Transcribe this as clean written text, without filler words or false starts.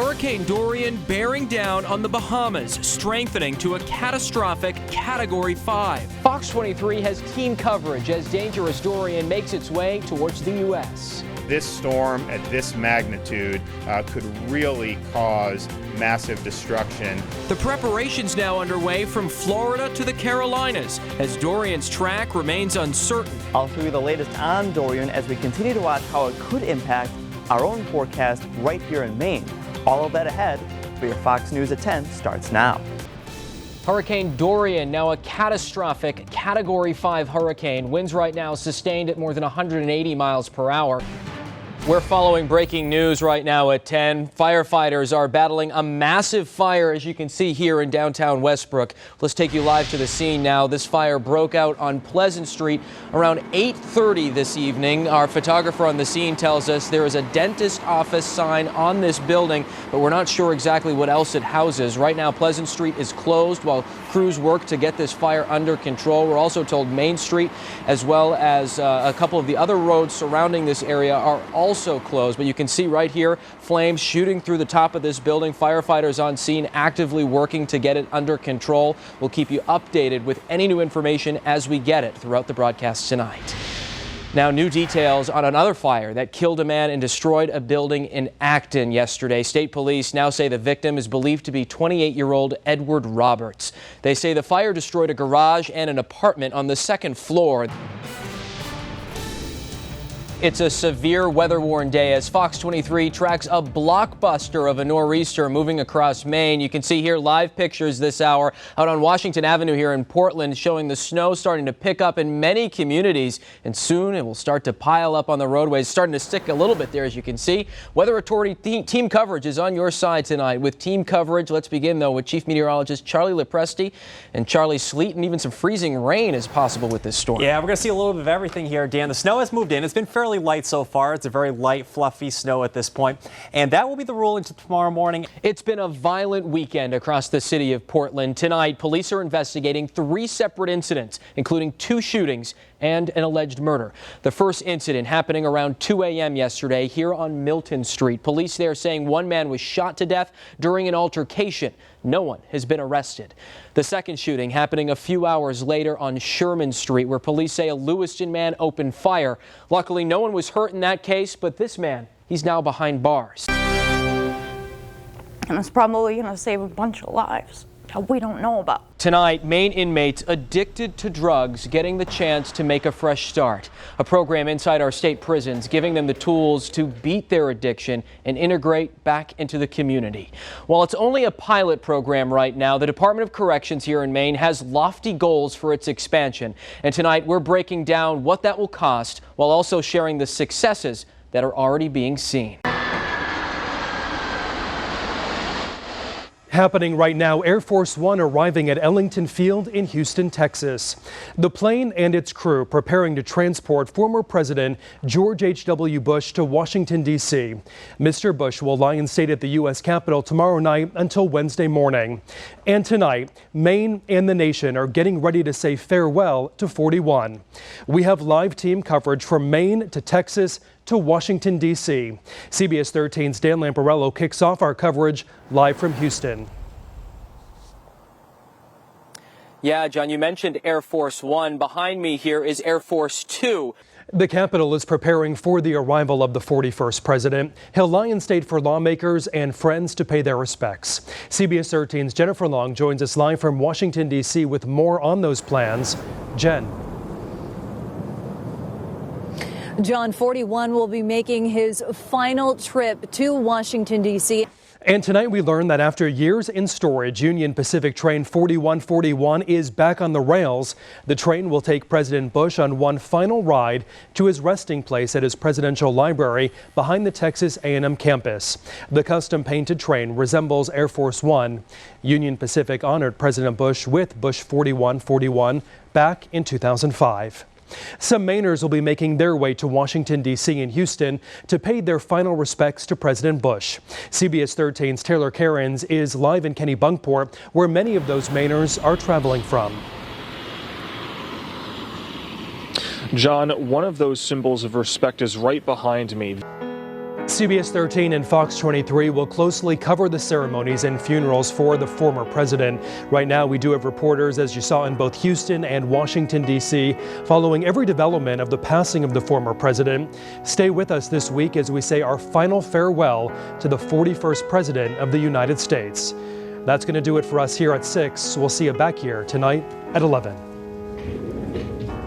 Hurricane Dorian bearing down on the Bahamas, strengthening to a catastrophic Category 5. Fox 23 has team coverage as dangerous Dorian makes its way towards the U.S. This storm at this magnitude could really cause massive destruction. The preparations now underway from Florida to the Carolinas as Dorian's track remains uncertain. I'll show you the latest on Dorian as we continue to watch how it could impact our own forecast right here in Maine. All of that ahead, but your Fox News at 10 starts now. Hurricane Dorian, now a catastrophic Category 5 hurricane. Winds right now sustained at more than 180 miles per hour. We're following breaking news right now at 10. Firefighters are battling a massive fire, as you can see here in downtown Westbrook. Let's take you live to the scene now. This fire broke out on Pleasant Street around 8:30 this evening. Our photographer on the scene tells us there is a dentist office sign on this building, but we're not sure exactly what else it houses. Right now, Pleasant Street is closed while crews work to get this fire under control. We're also told Main Street, as well as a couple of the other roads surrounding this area, are also closed, but you can see right here flames shooting through the top of this building. Firefighters on scene actively working to get it under control. We'll keep you updated with any new information as we get it throughout the broadcast tonight. Now, new details on another fire that killed a man and destroyed a building in Acton yesterday. State police now say the victim is believed to be 28-year-old Edward Roberts. They say the fire destroyed a garage and an apartment on the second floor. It's a severe weather-worn day as Fox 23 tracks a blockbuster of a nor'easter moving across Maine. You can see here live pictures this hour out on Washington Avenue here in Portland showing the snow starting to pick up in many communities, and soon it will start to pile up on the roadways, starting to stick a little bit there, as you can see. Weather Authority team coverage is on your side tonight. With team coverage, let's begin though with Chief Meteorologist Charlie Lepresti. And Charlie, sleet and even some freezing rain is possible with this storm. Yeah, we're going to see a little bit of everything here, Dan. The snow has moved in. It's been fairly light so far. It's a very light, fluffy snow at this point, and that will be the rule into tomorrow morning. It's been a violent weekend across the city of Portland. Tonight, police are investigating 3 separate incidents, including 2 shootings and an alleged murder. The first incident happening around 2 a.m. yesterday here on Milton Street. Police there saying one man was shot to death during an altercation. No one has been arrested. The second shooting happening a few hours later on Sherman Street, where police say a Lewiston man opened fire. Luckily, no one was hurt in that case, but this man, he's now behind bars. And it's probably going to save a bunch of lives that we don't know about. Tonight, Maine inmates addicted to drugs getting the chance to make a fresh start. A program inside our state prisons giving them the tools to beat their addiction and integrate back into the community. While it's only a pilot program right now, the Department of Corrections here in Maine has lofty goals for its expansion. And tonight, we're breaking down what that will cost while also sharing the successes that are already being seen. Happening right now, Air Force One arriving at Ellington Field in Houston, Texas. The plane and its crew preparing to transport former President George H.W. Bush to Washington, D.C. Mr. Bush will lie in state at the U.S. Capitol tomorrow night until Wednesday morning. And tonight, Maine and the nation are getting ready to say farewell to 41. We have live team coverage from Maine to Texas to Washington, D.C. CBS 13's Dan Lamparello kicks off our coverage live from Houston. Yeah, John, you mentioned Air Force One. Behind me here is Air Force Two. The Capitol is preparing for the arrival of the 41st president. He'll lie in state for lawmakers and friends to pay their respects. CBS 13's Jennifer Long joins us live from Washington, D.C. with more on those plans. Jen. John, 41 will be making his final trip to Washington, D.C. And tonight we learned that after years in storage, Union Pacific train 4141 is back on the rails. The train will take President Bush on one final ride to his resting place at his presidential library behind the Texas A&M campus. The custom-painted train resembles Air Force One. Union Pacific honored President Bush with Bush 4141 back in 2005. Some Mainers will be making their way to Washington, D.C. and Houston to pay their final respects to President Bush. CBS 13's Taylor Cairns is live in Kennebunkport, where many of those Mainers are traveling from. John, one of those symbols of respect is right behind me. CBS 13 and Fox 23 will closely cover the ceremonies and funerals for the former president. Right now, we do have reporters, as you saw, in both Houston and Washington, D.C., following every development of the passing of the former president. Stay with us this week as we say our final farewell to the 41st president of the United States. That's going to do it for us here at 6. We'll see you back here tonight at 11.